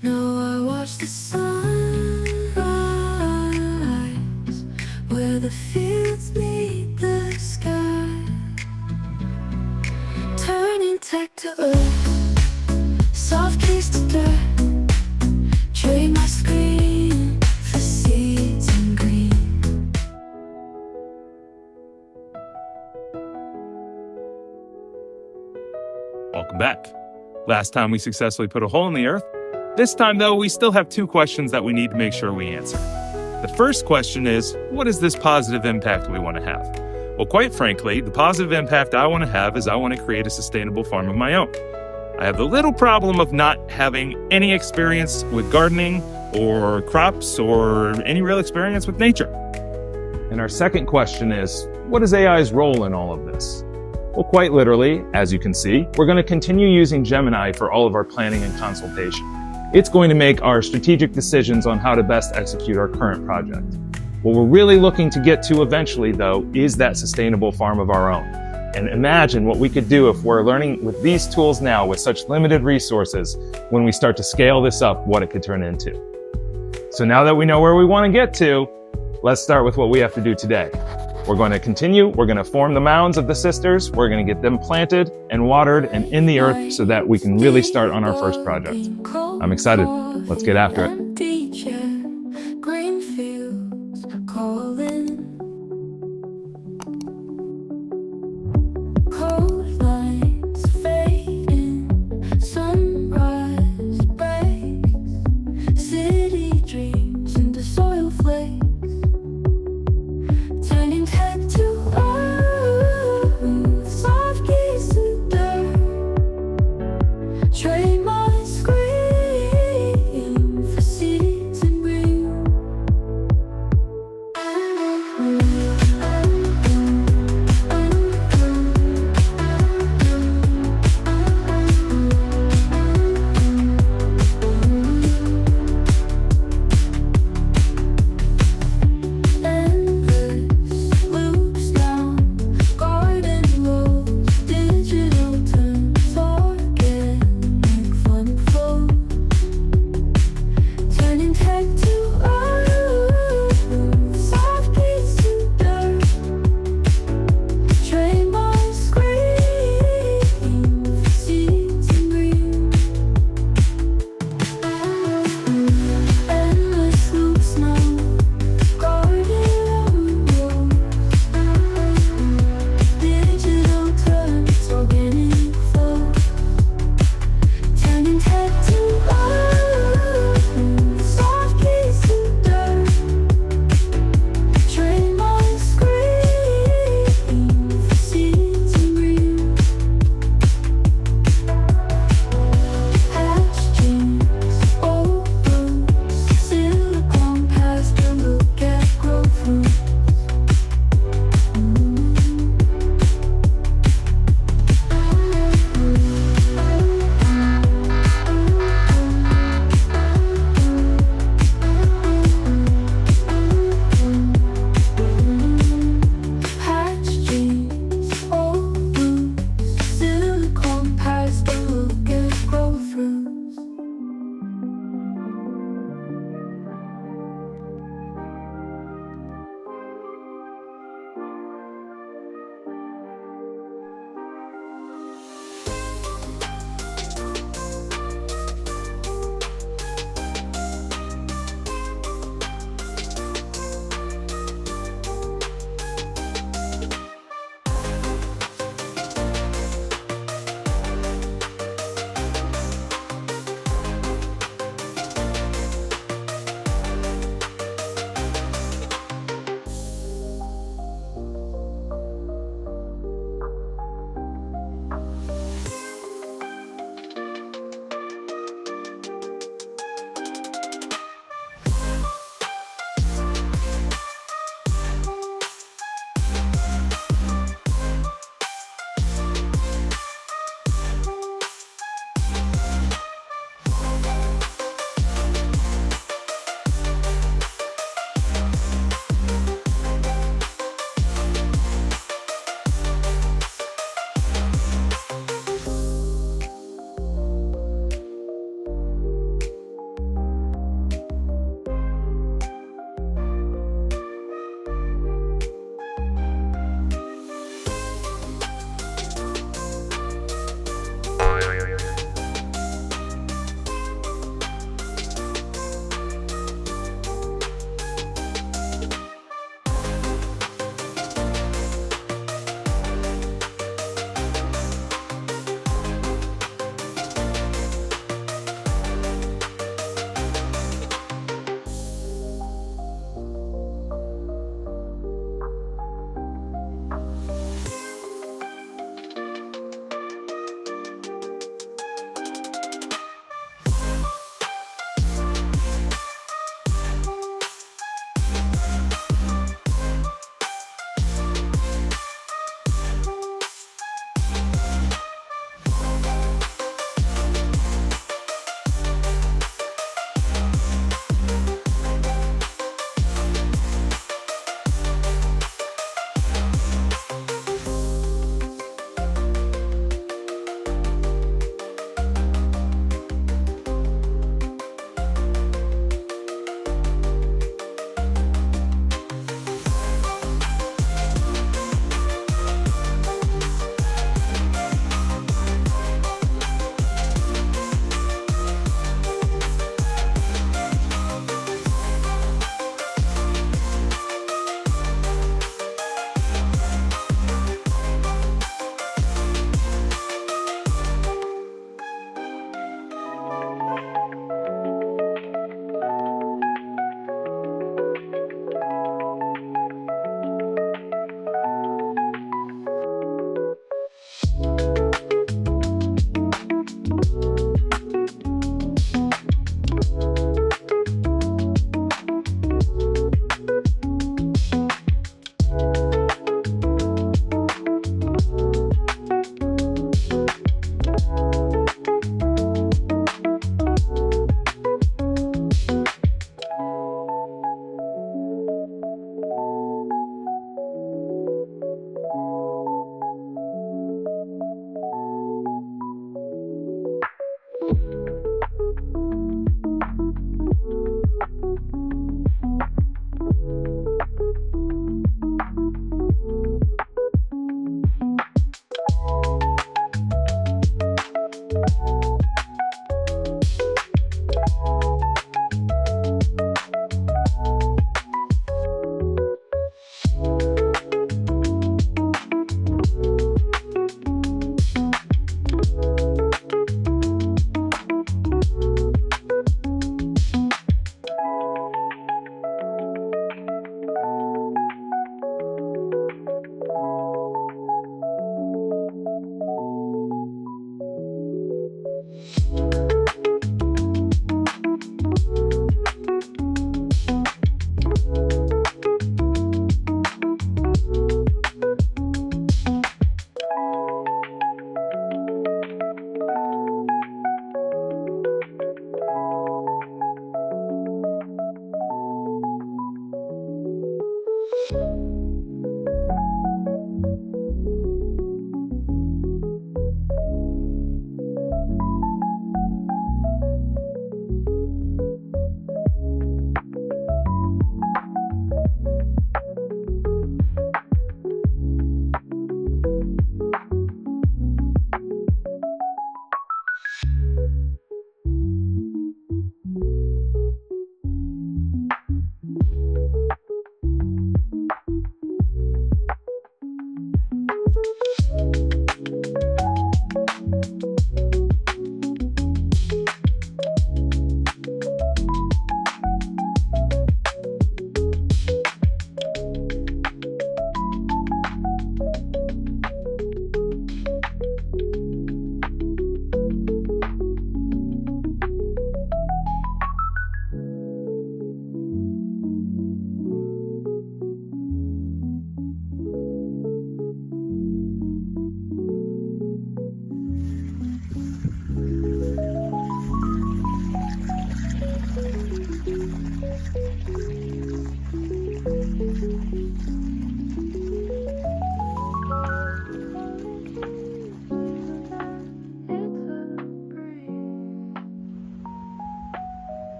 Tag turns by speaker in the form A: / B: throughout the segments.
A: No, I watch the sunrise where the fields meet the sky, turning tech to earth, soft keys to dirt. Trade my screen for seeds and green.
B: Welcome back. Last time we successfully put a hole in the earth. This time, though, we still have two questions that we need to make sure we answer. The first question is, what is this positive impact we want to have? Well, quite frankly, the positive impact I want to have is I want to create a sustainable farm of my own. I have the little problem of not having any experience with gardening or crops or any real experience with nature. And our second question is, what is AI's role in all of this? Well, quite literally, as you can see, we're going to continue using Gemini for all of our planning and consultation. It's going to make our strategic decisions on how to best execute our current project. What we're really looking to get to eventually, though, is that sustainable farm of our own. And imagine what we could do if we're learning with these tools now with such limited resources when we start to scale this up, what it could turn into. So now that we know where we want to get to, let's start with what we have to do today. We're going to continue. We're going to form the mounds of the sisters. We're going to get them planted and watered and in the earth so that we can really start on our first project. I'm excited. Let's get after it.
A: Green fields calling, cold lines fading, sunrise breaks, city dreams into soil flakes. Turning head to earth, soft keys to dirt. Trade my screen for seeds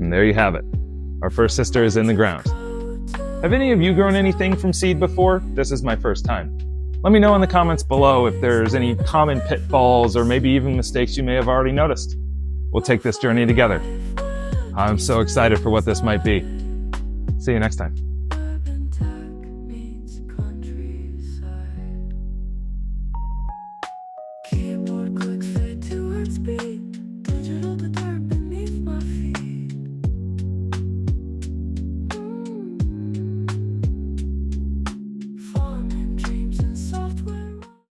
B: And there you have it. Our first sister is in the ground. Have any of you grown anything from seed before? This is my first time. Let me know in the comments below if there's any common pitfalls or maybe even mistakes you may have already noticed. We'll take this journey together. I'm so excited for what this might be. See you next time.
A: Keyboard click fade to words speak.